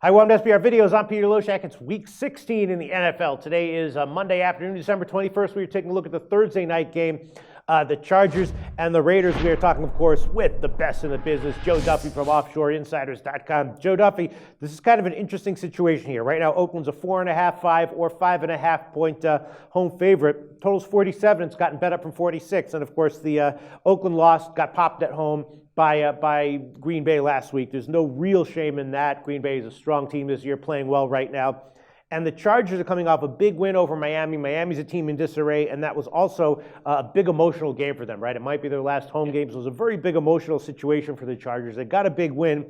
Hi, welcome to SBR Videos. I'm Peter Loshak. It's week 16 in the NFL. Today is Monday afternoon, December 21st. We are taking a look at the Thursday night game, the Chargers and the Raiders. We are talking, of course, with the best in the business, Joe Duffy from offshoreinsiders.com. Joe Duffy, this is kind of an interesting situation here. Right now, Oakland's a 4.5, 5, or 5.5 point home favorite. Total's 47. It's gotten bet up from 46. And, of course, the Oakland loss got popped at home by Green Bay last week. There's no real shame in that. Green Bay is a strong team this year, playing well right now. And the Chargers are coming off a big win over Miami. Miami's a team in disarray, and that was also a big emotional game for them, right? It might be their last home game, so it was a very big emotional situation for the Chargers. They got a big win.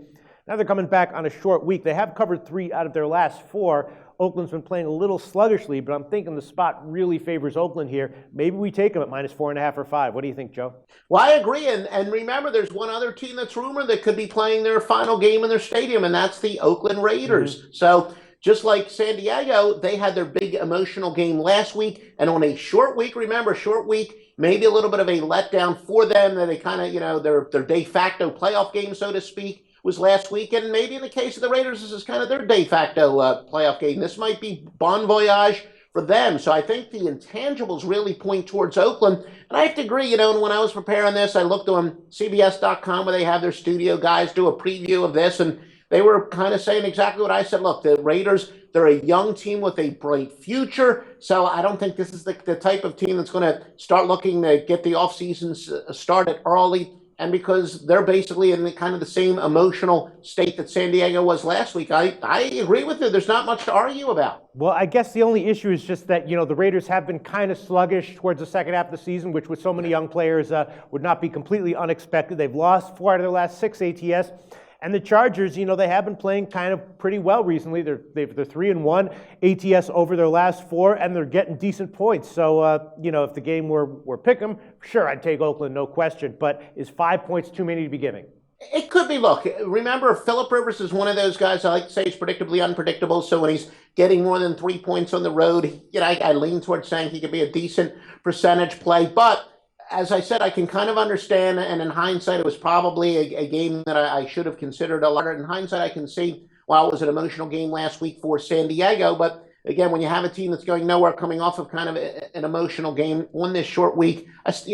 Now they're coming back on a short week. They have covered 3 out of their last 4. Oakland's been playing a little sluggishly, but I'm thinking the spot really favors Oakland here. Maybe we take them at minus 4.5 or 5. What do you think, Joe? Well, I agree. And remember, there's one other team that's rumored that could be playing their final game in their stadium, and that's the Oakland Raiders. Mm-hmm. So just like San Diego, they had their big emotional game last week. And on a short week, remember, short week, maybe a little bit of a letdown for them, that they kind of, their de facto playoff game, so to speak, was last week. And maybe in the case of the Raiders, this is kind of their de facto playoff game. This might be bon voyage for them. So I think the intangibles really point towards Oakland. And I have to agree, and when I was preparing this, I looked on CBS.com where they have their studio guys do a preview of this, and they were kind of saying exactly what I said. Look, the Raiders, they're a young team with a bright future. So I don't think this is the type of team that's going to start looking to get the offseason started early. And because they're basically in kind of the same emotional state that San Diego was last week, I agree with you. There's not much to argue about. Well, I guess the only issue is just that, the Raiders have been kind of sluggish towards the second half of the season, which with so many young players would not be completely unexpected. They've lost 4 out of their last 6 ATS. And the Chargers, they have been playing kind of pretty well recently. They're 3-1 ATS over their last 4, and they're getting decent points. So, if the game were pick 'em, sure, I'd take Oakland, no question. But is 5 points too many to be giving? It could be. Look, remember, Phillip Rivers is one of those guys I like to say is predictably unpredictable. So when he's getting more than 3 points on the road, I lean towards saying he could be a decent percentage play. But as I said, I can kind of understand, and in hindsight, it was probably a game that I should have considered a lot. In hindsight, I can see, well, it was an emotional game last week for San Diego, but again, when you have a team that's going nowhere, coming off of kind of an emotional game on this short week,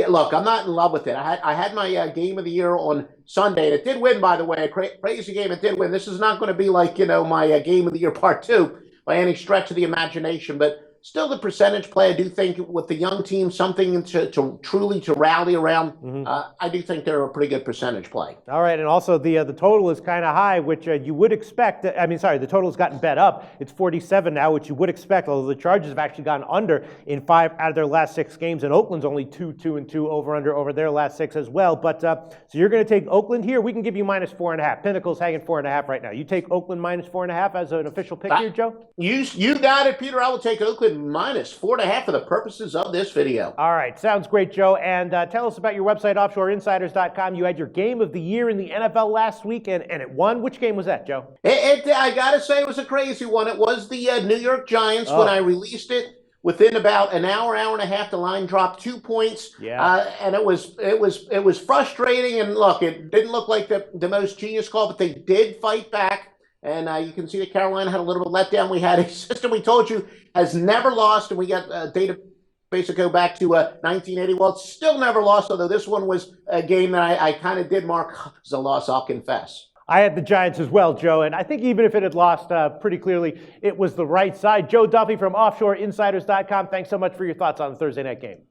look, I'm not in love with it. I had my game of the year on Sunday, and it did win, by the way. A crazy game, it did win. This is not going to be like, my game of the year part 2 by any stretch of the imagination, but still, the percentage play, I do think with the young team, something to truly to rally around. Mm-hmm. I do think they're a pretty good percentage play. All right, and also the total is kind of high, which you would expect. The total has gotten bet up. It's 47 now, which you would expect, although the Chargers have actually gone under in 5 out of their last 6 games, and Oakland's only 2-2 over their last 6 as well. But so you're going to take Oakland here. We can give you minus 4.5. Pinnacle's hanging 4.5 right now. You take Oakland minus 4.5 as an official pick here, Joe? You got it, Peter. I will take Oakland minus 4.5 for the purposes of this video. All right, sounds great, Joe. And tell us about your website, offshoreinsiders.com. You had your game of the year in the NFL last week, and it won. Which game was that, Joe? I got to say, it was a crazy one. It was the New York Giants. When I released it. Within about an hour and a half, the line dropped 2 points. Yeah. And it was frustrating. And look, it didn't look like the most genius call, but they did fight back. And you can see that Carolina had a little bit of letdown. We had a system we told you has never lost, and we got data basically go back to 1980. Well, it's still never lost, although this one was a game that I kind of did mark as a loss, I'll confess. I had the Giants as well, Joe, and I think even if it had lost pretty clearly, it was the right side. Joe Duffy from offshoreinsiders.com. Thanks so much for your thoughts on the Thursday night game.